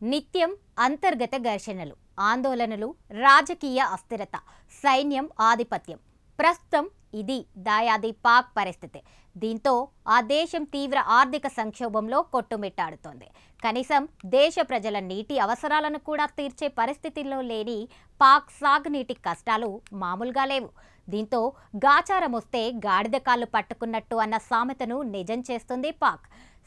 నిత్యం అంతర్గత ఘర్షణలు, ఆందోళనలు, రాజకీయ అస్థిరత, సైన్యం ఆధిపత్యం. ప్రస్తుతం ఇది దాయాది పాక్ పరిస్థితి. దీంతో ఆ దేశం తీవ్ర ఆర్థిక సంక్షోభంలో కొట్టుమిట్టాడుతోంది. కనీసం దేశ ప్రజల నీటి అవసరాలను కూడా తీర్చే పరిస్థితిలో లేని పాక్ సాగునీటి కష్టాలు మామూలుగా లేవు. దీంతో గాచారం వస్తే గాడిద కాళ్ళు పట్టుకున్నట్టు అన్న సామెతను నిజం చేస్తుంది పాక్.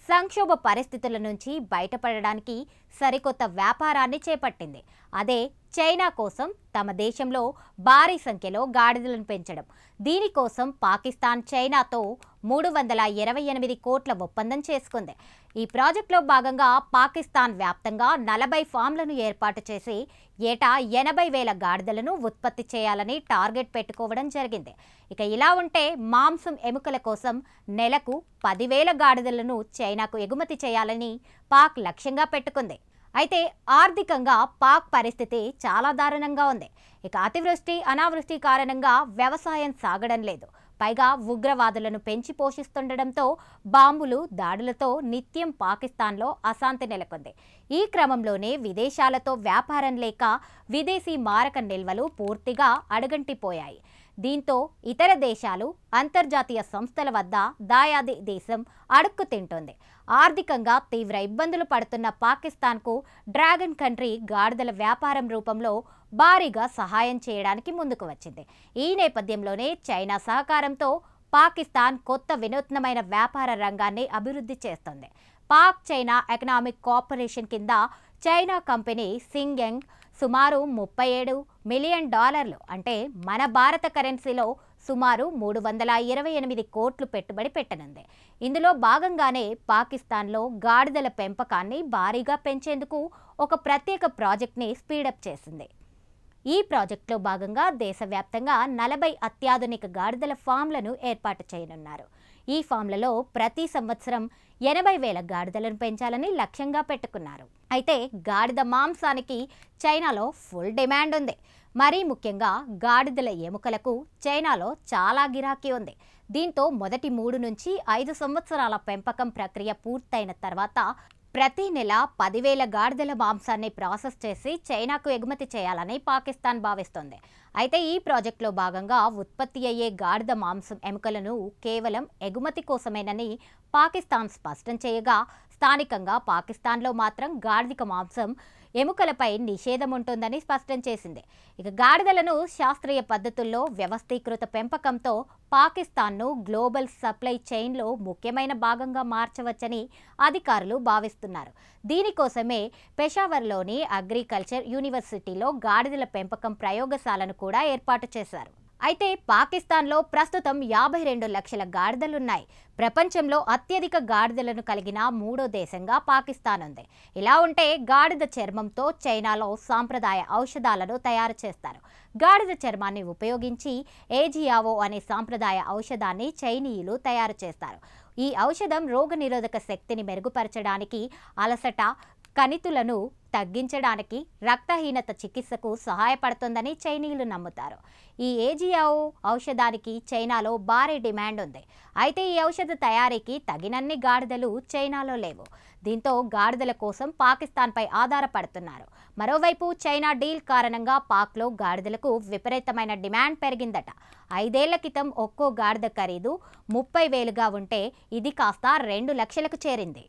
సంక్షోభ పరిస్థితుల నుంచి బయటపడడానికి సరికొత్త వ్యాపారాన్ని చేపట్టింది. అదే చైనా కోసం తమ దేశంలో భారీ సంఖ్యలో గాడిదలను పెంచడం. దీనికోసం పాకిస్తాన్ చైనాతో 328 కోట్ల ఒప్పందం చేసుకుంది. ఈ ప్రాజెక్టులో భాగంగా పాకిస్తాన్ వ్యాప్తంగా 40 ఫామ్లను ఏర్పాటు చేసి ఏటా 80,000 గాడిదలను ఉత్పత్తి చేయాలని టార్గెట్ పెట్టుకోవడం జరిగింది. ఇక ఇలా ఉంటే మాంసం ఎముకల కోసం నెలకు 10,000 గాడిదలను చైనాకు ఎగుమతి చేయాలని పాక్ లక్ష్యంగా పెట్టుకుంది. అయితే ఆర్థికంగా పాక్ పరిస్థితి చాలా దారుణంగా ఉంది. ఇక అతివృష్టి, అనావృష్టి కారణంగా వ్యవసాయం సాగడం లేదు. పైగా ఉగ్రవాదులను పెంచి పోషిస్తుండటంతో బాంబులు, దాడులతో నిత్యం పాకిస్తాన్లో అశాంతి నెలకొంది. ఈ క్రమంలోనే విదేశాలతో వ్యాపారం లేక విదేశీ మారక నిల్వలు పూర్తిగా అడుగంటిపోయాయి. దీంతో ఇతర దేశాలు, అంతర్జాతీయ సంస్థల వద్ద దాయాది దేశం అడుక్కు తింటోంది. ఆర్థికంగా తీవ్ర ఇబ్బందులు పడుతున్న పాకిస్తాన్కు డ్రాగన్ కంట్రీ గాడిదల వ్యాపారం రూపంలో భారీగా సహాయం చేయడానికి ముందుకు వచ్చింది. ఈ నేపథ్యంలోనే చైనా సహకారంతో పాకిస్తాన్ కొత్త వినూత్నమైన వ్యాపార రంగాన్ని అభివృద్ధి చేస్తోంది. పాక్ చైనా ఎకనామిక్ కోఆపరేషన్ కింద చైనా కంపెనీ సింగ్యంగ్ సుమారు $37 మిలియన్, అంటే మన భారత కరెన్సీలో సుమారు 328 కోట్లు పెట్టుబడి పెట్టనుంది. ఇందులో భాగంగానే పాకిస్తాన్లో గాడిదల పెంపకాన్ని భారీగా పెంచేందుకు ఒక ప్రత్యేక ప్రాజెక్ట్ని స్పీడప్ చేసింది. ఈ ప్రాజెక్టులో భాగంగా దేశవ్యాప్తంగా 40 అత్యాధునిక గాడిదల ఫామ్లను ఏర్పాటు చేయనున్నారు. ఈ ఫామ్లలో ప్రతి సంవత్సరం 80,000 గాడిదలను పెంచాలని లక్ష్యంగా పెట్టుకున్నారు. అయితే గాడిద మాంసానికి చైనాలో ఫుల్ డిమాండ్ ఉంది. మరీ ముఖ్యంగా గాడిదల ఎముకలకు చైనాలో చాలా గిరాకీ ఉంది. దీంతో మొదటి 3 నుంచి 5 సంవత్సరాల పెంపకం ప్రక్రియ పూర్తయిన తర్వాత ప్రతి నెల 10,000 గాడిదల మాంసాన్ని ప్రాసెస్ చేసి చైనాకు ఎగుమతి చేయాలని పాకిస్తాన్ భావిస్తోంది. అయితే ఈ ప్రాజెక్టులో భాగంగా ఉత్పత్తి అయ్యే గాడిద మాంసం ఎముకలను కేవలం ఎగుమతి కోసమేనని పాకిస్తాన్ స్పష్టం చేయగా, స్థానికంగా పాకిస్తాన్లో మాత్రం గాడిద మాంసం ఎముకలపై నిషేధం ఉంటుందని స్పష్టం చేసింది. ఇక గాడిదలను శాస్త్రీయ పద్ధతుల్లో వ్యవస్థీకృత పెంపకంతో పాకిస్తాన్ను గ్లోబల్ సప్లై చైన్లో ముఖ్యమైన భాగంగా మార్చవచ్చని అధికారులు భావిస్తున్నారు. దీనికోసమే పెషావర్లోని అగ్రికల్చర్ యూనివర్సిటీలో గాడిదల పెంపకం ప్రయోగశాలను కూడా ఏర్పాటు చేశారు. అయితే పాకిస్తాన్లో ప్రస్తుతం 52 లక్షల గాడిదలున్నాయి. ప్రపంచంలో అత్యధిక గాడిదలను కలిగిన 3వ దేశంగా పాకిస్తాన్ ఉంది. ఇలా ఉంటే గాడిద చర్మంతో చైనాలో సాంప్రదాయ ఔషధాలను తయారు చేస్తారు. గాడిద చర్మాన్ని ఉపయోగించి ఏజియావో అనే సాంప్రదాయ ఔషధాన్ని చైనీయులు తయారు చేస్తారు. ఈ ఔషధం రోగనిరోధక శక్తిని మెరుగుపరచడానికి, అలసట, కణితులను తగ్గించడానికి, రక్తహీనత చికిత్సకు సహాయపడుతుందని చైనీయులు నమ్ముతారు. ఈ ఏజియావో ఔషధానికి చైనాలో భారీ డిమాండ్ ఉంది. అయితే ఈ ఔషధ తయారీకి తగినన్ని గాడిదలు చైనాలో లేవు. దీంతో గాడిదల కోసం పాకిస్తాన్పై ఆధారపడుతున్నారు. మరోవైపు చైనా డీల్ కారణంగా పాక్లో గాడిదలకు విపరీతమైన డిమాండ్ పెరిగిందట. 5 ఏళ్ల క్రితం ఒక్కో గాడిద ఖరీదు 30,000గా ఉంటే ఇది కాస్త 2 లక్షలకు చేరింది.